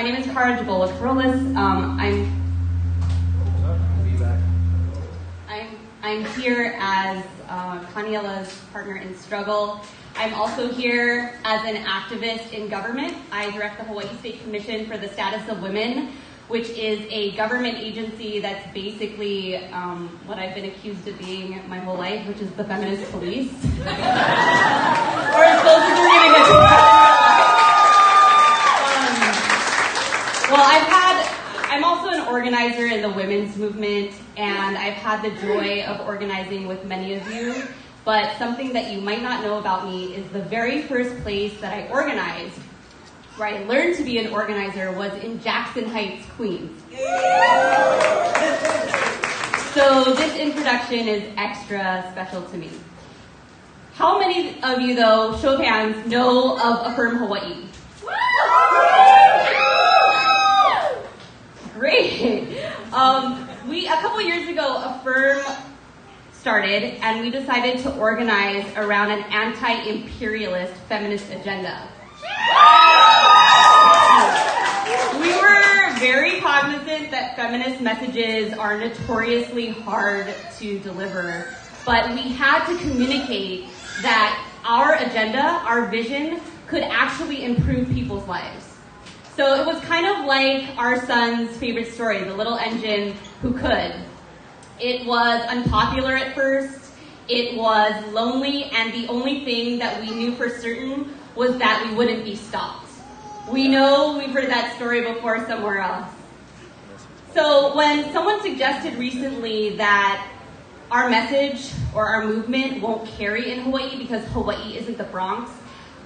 my name is Khara Jabola-Carolus. I'm here as Kaniela's partner in struggle. I'm also here as an activist in government. I direct the Hawaii State Commission for the Status of Women, which is a government agency that's basically what I've been accused of being my whole life, which is the feminist police. Or as close as we're getting it. I'm also an organizer in the women's movement, and I've had the joy of organizing with many of you. But something that you might not know about me is the very first place that I organized, where I learned to be an organizer, was in Jackson Heights, Queens. So this introduction is extra special to me. How many of you, though, show of hands, know of Affirm Hawaii? Great. A couple years ago, Affirm started, and we decided to organize around an anti-imperialist feminist agenda. We were very cognizant that feminist messages are notoriously hard to deliver, but we had to communicate that our agenda, our vision, could actually improve people's lives. So it was kind of like our son's favorite story, The Little Engine Who Could. It was unpopular at first, it was lonely, and the only thing that we knew for certain was that we wouldn't be stopped. We know we've heard that story before somewhere else. So when someone suggested recently that our message or our movement won't carry in Hawaii because Hawaii isn't the Bronx,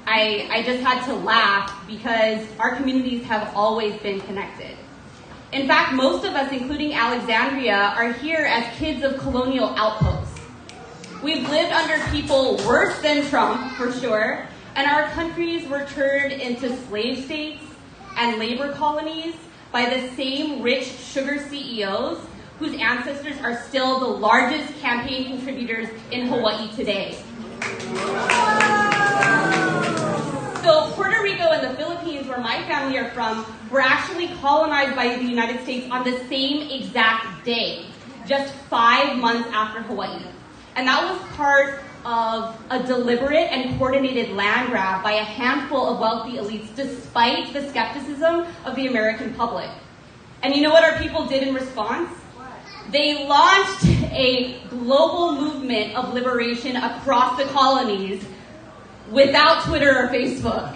I just had to laugh because our communities have always been connected. In fact, most of us, including Alexandria, are here as kids of colonial outposts. We've lived under people worse than Trump, for sure, and our countries were turned into slave states and labor colonies by the same rich sugar CEOs whose ancestors are still the largest campaign contributors in Hawaii today. So Puerto Rico and the Philippines, where my family are from, were actually colonized by the United States on the same exact day, just 5 months after Hawaii. And that was part of a deliberate and coordinated land grab by a handful of wealthy elites, despite the skepticism of the American public. And you know what our people did in response? They launched a global movement of liberation across the colonies without Twitter or Facebook.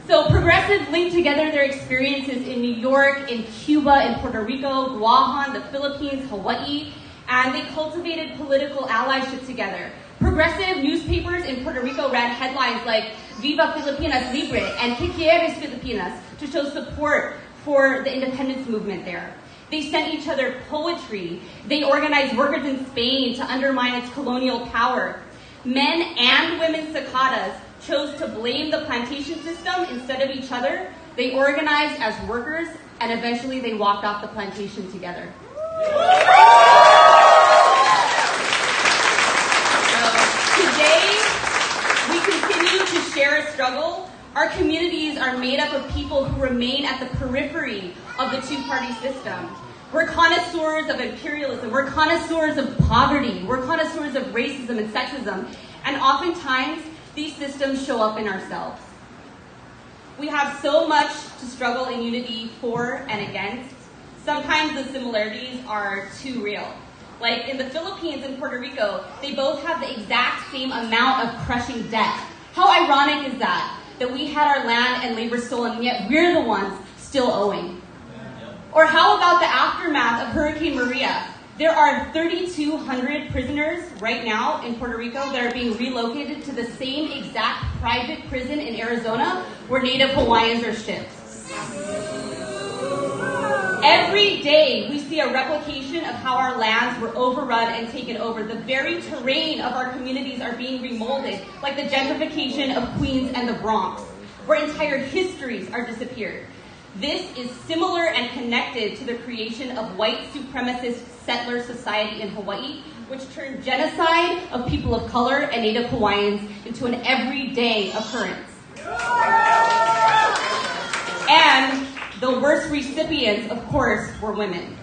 So progressives linked together their experiences in New York, in Cuba, in Puerto Rico, Guahan, the Philippines, Hawaii, and they cultivated political allyship together. Progressive newspapers in Puerto Rico ran headlines like Viva Filipinas Libre and Que Quieres Filipinas to show support for the independence movement there. They sent each other poetry. They organized workers in Spain to undermine its colonial power. Men and women cicadas chose to blame the plantation system instead of each other. They organized as workers, and eventually they walked off the plantation together. Today, we continue to share a struggle. Our communities are made up of people who remain at the periphery of the two-party system. We're connoisseurs of imperialism. We're connoisseurs of poverty. We're connoisseurs of racism and sexism. And oftentimes, these systems show up in ourselves. We have so much to struggle in unity for and against. Sometimes the similarities are too real. Like in the Philippines and Puerto Rico, they both have the exact same amount of crushing debt. How ironic is that? That we had our land and labor stolen, and yet we're the ones still owing. Or how about the aftermath of Hurricane Maria? There are 3,200 prisoners right now in Puerto Rico that are being relocated to the same exact private prison in Arizona where Native Hawaiians are shipped. Every day we see a replication of how our lands were overrun and taken over. The very terrain of our communities are being remolded, like the gentrification of Queens and the Bronx, where entire histories are disappeared. This is similar and connected to the creation of white supremacist settler society in Hawaii, which turned genocide of people of color and Native Hawaiians into an everyday occurrence. And the worst recipients, of course, were women.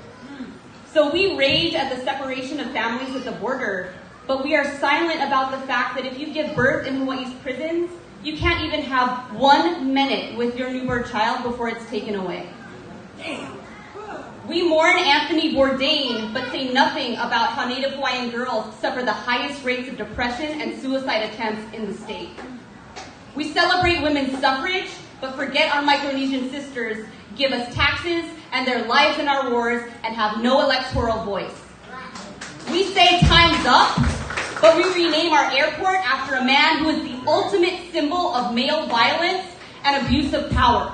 So we rage at the separation of families at the border, but we are silent about the fact that if you give birth in Hawaii's prisons, you can't even have 1 minute with your newborn child before it's taken away. We mourn Anthony Bourdain, but say nothing about how Native Hawaiian girls suffer the highest rates of depression and suicide attempts in the state. We celebrate women's suffrage, but forget our Micronesian sisters give us taxes and their lives in our wars and have no electoral voice. We say time's up, but we rename our airport after a man who is the ultimate symbol of male violence and abuse of power.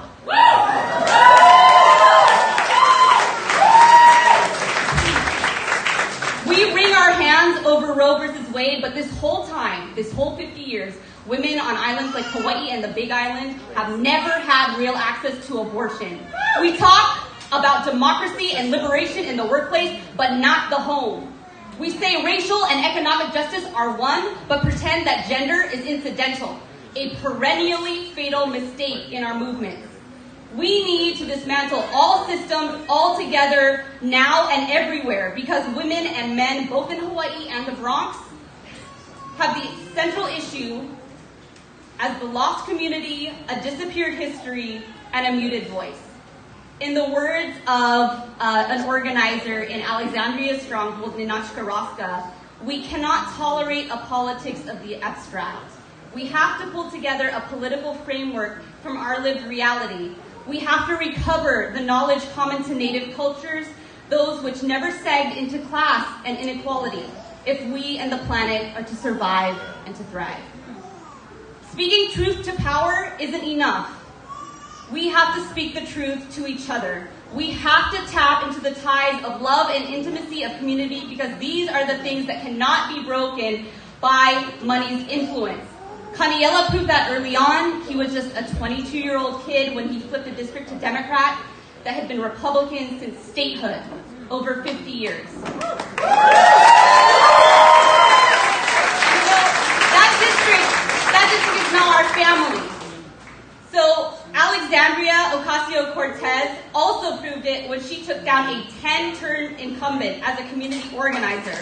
We wring our hands over Roe versus Wade, but this whole time, this whole 50 years, women on islands like Hawaii and the Big Island have never had real access to abortion. We talk about democracy and liberation in the workplace, but not the home. We say racial and economic justice are one, but pretend that gender is incidental, a perennially fatal mistake in our movements. We need to dismantle all systems altogether, now and everywhere, because women and men, both in Hawaii and the Bronx, have the central issue as the lost community, a disappeared history, and a muted voice. In the words of an organizer in Alexandria Stronghold, Ninachka, we cannot tolerate a politics of the abstract. We have to pull together a political framework from our lived reality. We have to recover the knowledge common to Native cultures, those which never segged into class and inequality, if we and the planet are to survive and to thrive. Speaking truth to power isn't enough. We have to speak the truth to each other. We have to tap into the ties of love and intimacy of community, because these are the things that cannot be broken by money's influence. Kaniela proved that early on. He was just a 22-year-old kid when he flipped a district to Democrat that had been Republican since statehood, over 50 years. That district is now our family. So Alexandria Ocasio-Cortez also proved it when she took down a 10-term incumbent as a community organizer.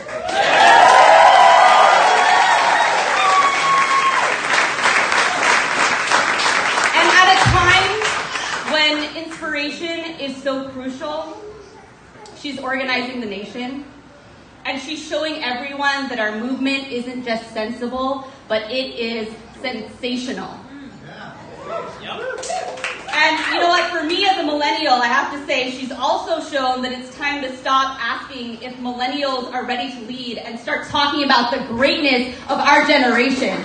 And at a time when inspiration is so crucial, she's organizing the nation. And she's showing everyone that our movement isn't just sensible, but it is sensational. And you know what, for me as a millennial, I have to say, she's also shown that it's time to stop asking if millennials are ready to lead and start talking about the greatness of our generation.